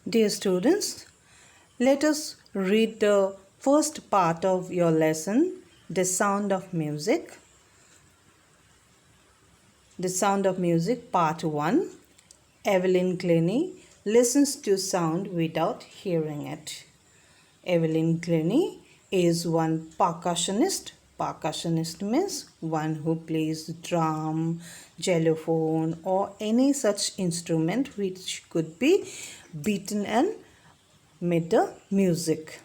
Dear students, let us read the first part of your lesson, The Sound of Music. The Sound of Music, Part 1. Evelyn Glennie listens to sound without hearing it. Evelyn Glennie is one percussionist. Percussionist means one who plays drum, xylophone or any such instrument which could be beaten and made the music.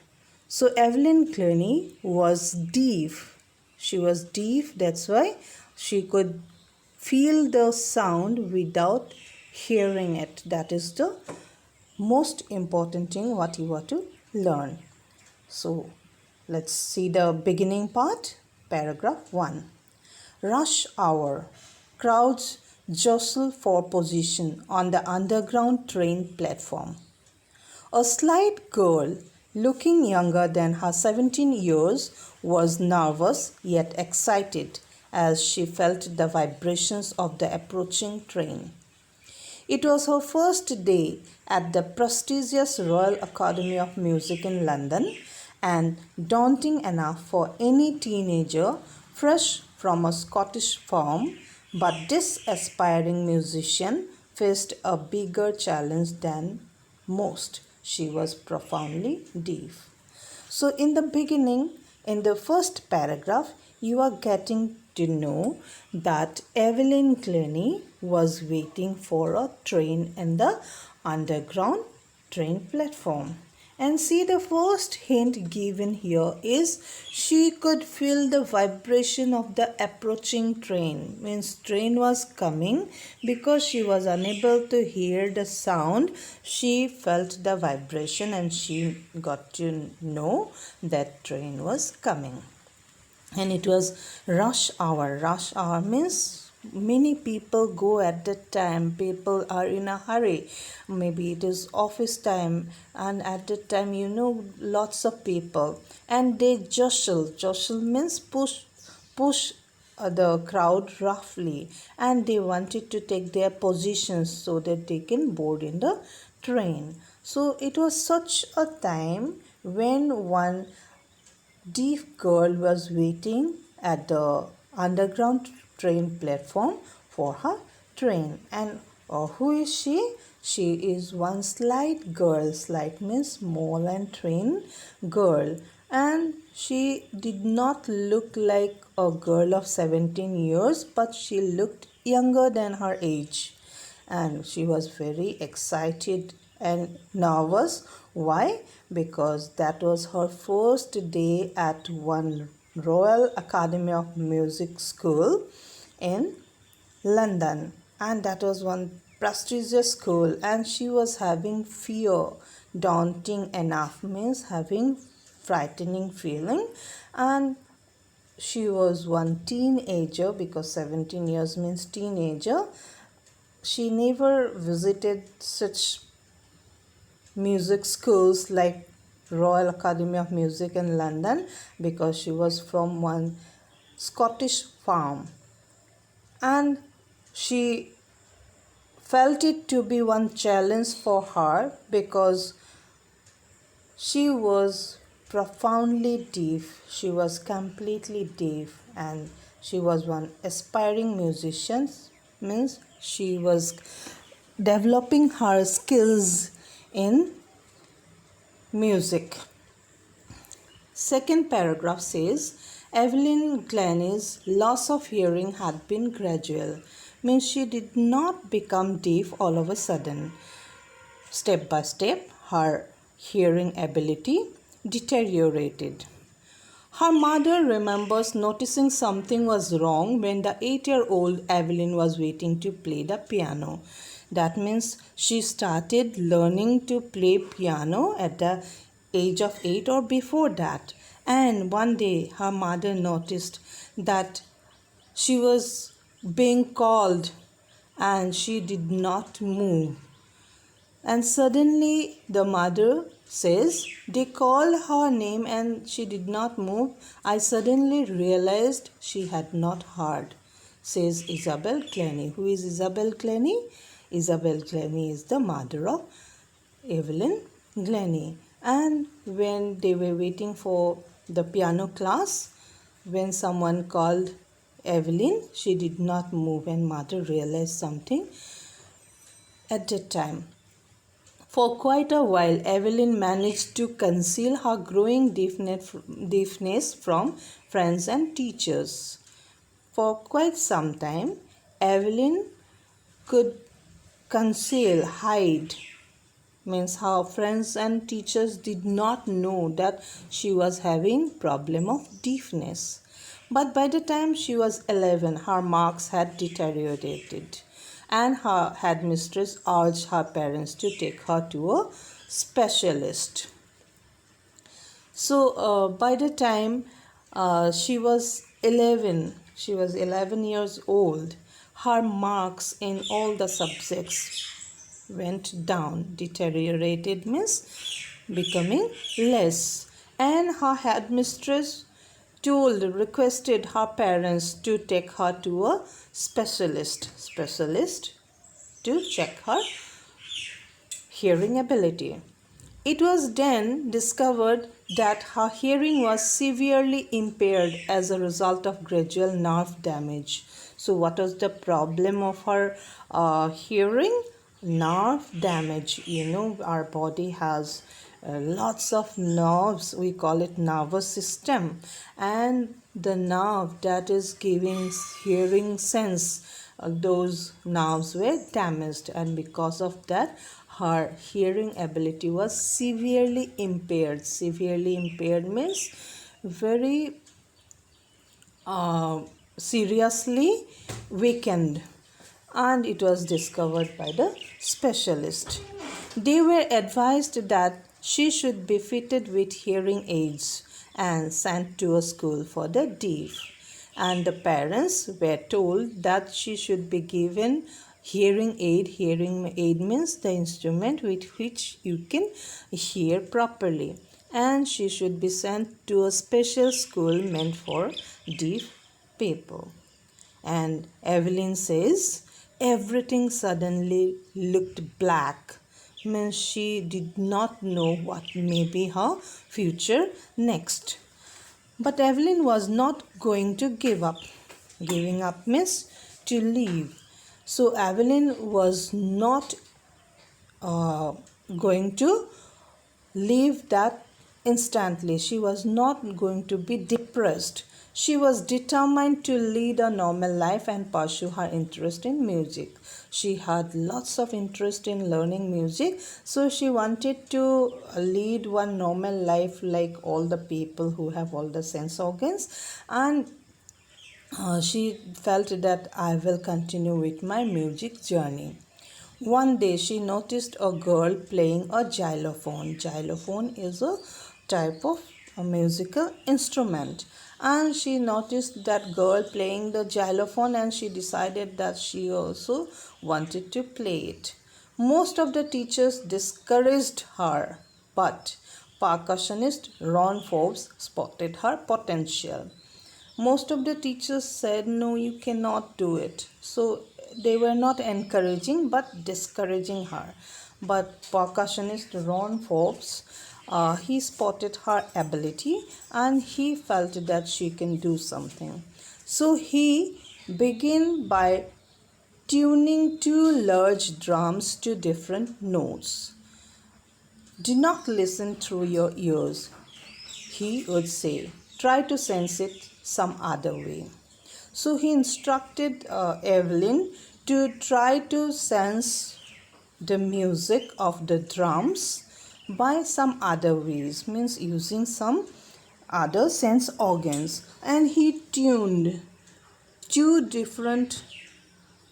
So Evelyn Glennie was deaf. She was deaf, that's why she could feel the sound without hearing it. That is the most important thing what you want to learn. So let's see the beginning part, paragraph 1. Rush hour. Crowds jostle for position on the underground train platform. A slight girl, looking younger than her 17 years, was nervous yet excited as she felt the vibrations of the approaching train. It was her first day at the prestigious Royal Academy of Music in London and daunting enough for any teenager fresh from a Scottish farm, but this aspiring musician faced a bigger challenge than most. She was profoundly deaf. So in the beginning, in the first paragraph, you are getting to know that Evelyn Glennie was waiting for a train in the underground train platform. And see, the first hint given here is she could feel the vibration of the approaching train. Means train was coming. Because she was unable to hear the sound, she felt the vibration and she got to know that train was coming. And it was rush hour. Rush hour means many people go at that time. People are in a hurry. Maybe it is office time, and at that time lots of people, and they jostle means push the crowd roughly, and they wanted to take their positions so that they can board in the train. So it was such a time when one deaf girl was waiting at the underground train platform for her train. And who is she? She is one slight girl. Slight means small and thin girl. And she did not look like a girl of 17 years, but she looked younger than her age. And she was very excited and nervous. Why? Because that was her first day at one Royal Academy of Music school in London, and that was one prestigious school, and she was having fear, daunting enough means having frightening feeling. And she was one teenager, because 17 years means teenager. She never visited such music schools like Royal Academy of Music in London, because she was from one Scottish farm, and she felt it to be one challenge for her because she was profoundly deaf. She was completely deaf, and she was one aspiring musician, means she was developing her skills in music. Second paragraph says Evelyn Glennie's loss of hearing had been gradual, means she did not become deaf all of a sudden. Step by step, her hearing ability deteriorated. Her mother remembers noticing something was wrong when the 8-year-old Evelyn was waiting to play the piano. That means she started learning to play piano at the age of 8 or before that. And one day her mother noticed that she was being called and she did not move. And suddenly the mother says, they called her name and she did not move. I suddenly realized she had not heard, says Isabel Glennie. Who is Isabel Glennie? Isabel Glennie is the mother of Evelyn Glennie. And when they were waiting for the piano class, when someone called Evelyn, she did not move, and mother realized something at that time. For quite a while, Evelyn managed to conceal her growing deafness from friends and teachers. For quite some time, Evelyn could conceal, hide, means her friends and teachers did not know that she was having problem of deafness. But by the time she was 11, her marks had deteriorated, and her headmistress urged her parents to take her to a specialist. So by the time she was 11 years old, her marks in all the subjects went down. Deteriorated means becoming less. And her headmistress requested her parents to take her to a specialist to check her hearing ability. It was then discovered that her hearing was severely impaired as a result of gradual nerve damage. So, what was the problem of her hearing? Nerve damage. You know, our body has lots of nerves. We call it nervous system, and the nerve that is giving hearing sense, those nerves were damaged, and because of that her hearing ability was severely impaired. Severely impaired means very seriously weakened, and it was discovered by the specialist. They were advised that she should be fitted with hearing aids and sent to a school for the deaf. And the parents were told that she should be given hearing aid. Hearing aid means the instrument with which you can hear properly. And she should be sent to a special school meant for deaf people. And Evelyn says everything suddenly looked black. Means she did not know what may be her future next. But Evelyn was not going to give up. Giving up means to leave. So Evelyn was not going to leave that instantly. She was not going to be depressed. She was determined to lead a normal life and pursue her interest in music. She had lots of interest in learning music, so she wanted to lead one normal life like all the people who have all the sense organs, and she felt that I will continue with my music journey. One day she noticed a girl playing a xylophone. Xylophone is a type of a musical instrument, and she noticed that girl playing the xylophone, and she decided that she also wanted to play it. Most of the teachers discouraged her, but percussionist Ron Forbes spotted her potential. Most of the teachers said, no, you cannot do it. So they were not encouraging but discouraging her. But percussionist Ron Forbes, he spotted her ability and he felt that she can do something. So he began by tuning two large drums to different notes. Do not listen through your ears, he would say. Try to sense it some other way. So he instructed Evelyn to try to sense the music of the drums by some other ways, means using some other sense organs. And he tuned two different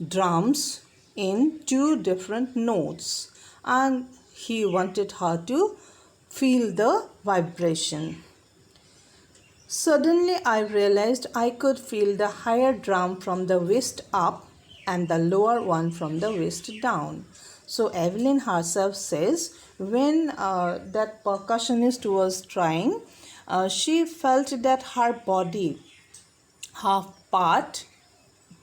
drums in two different notes, and he wanted her to feel the vibration. Suddenly I realized I could feel the higher drum from the waist up and the lower one from the waist down. So Evelyn herself says when that percussionist was trying, she felt that her body, half part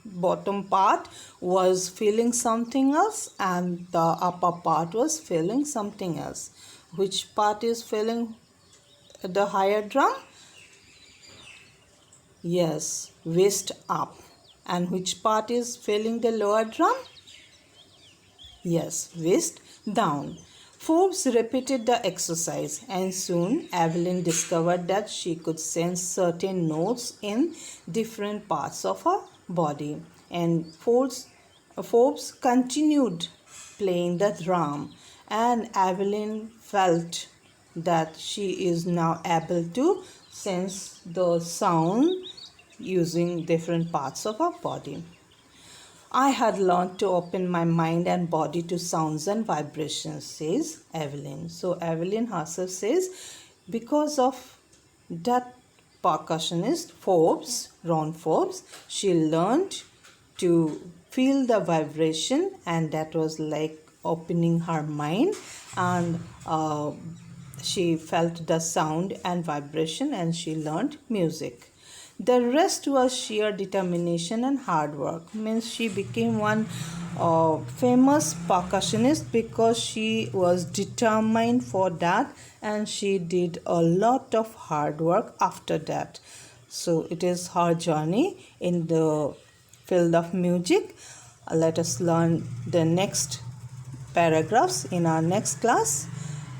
bottom part was feeling something else and the upper part was feeling something else. Which part is feeling the higher drum? Yes, waist up. And which part is feeling the lower drum? Yes, waist down. Forbes repeated the exercise and soon Evelyn discovered that she could sense certain notes in different parts of her body. And Forbes continued playing the drum and Evelyn felt that she is now able to sense the sound using different parts of her body. I had learned to open my mind and body to sounds and vibrations, says Evelyn. So, Evelyn herself says, because of that percussionist Ron Forbes, she learned to feel the vibration, and that was like opening her mind, and she felt the sound and vibration, and she learned music. The rest was sheer determination and hard work. Means she became one famous percussionist because she was determined for that and she did a lot of hard work after that. So it is her journey in the field of music. Let us learn the next paragraphs in our next class.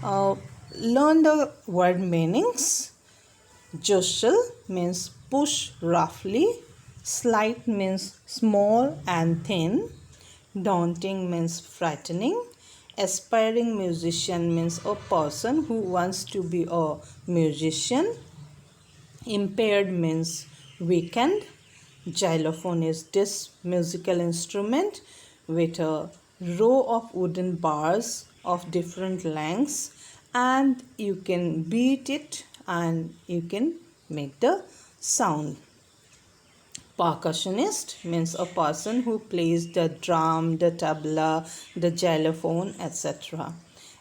Learn the word meanings. Jostle means push roughly. Slight means small and thin. Daunting means frightening. Aspiring musician means a person who wants to be a musician. Impaired means weakened. Xylophone is this musical instrument with a row of wooden bars of different lengths, and you can beat it and you can make the sound. Percussionist means a person who plays the drum, the tabla, the xylophone, etc.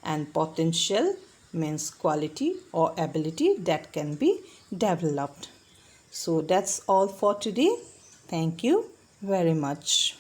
And potential means quality or ability that can be developed. So that's all for today. Thank you very much.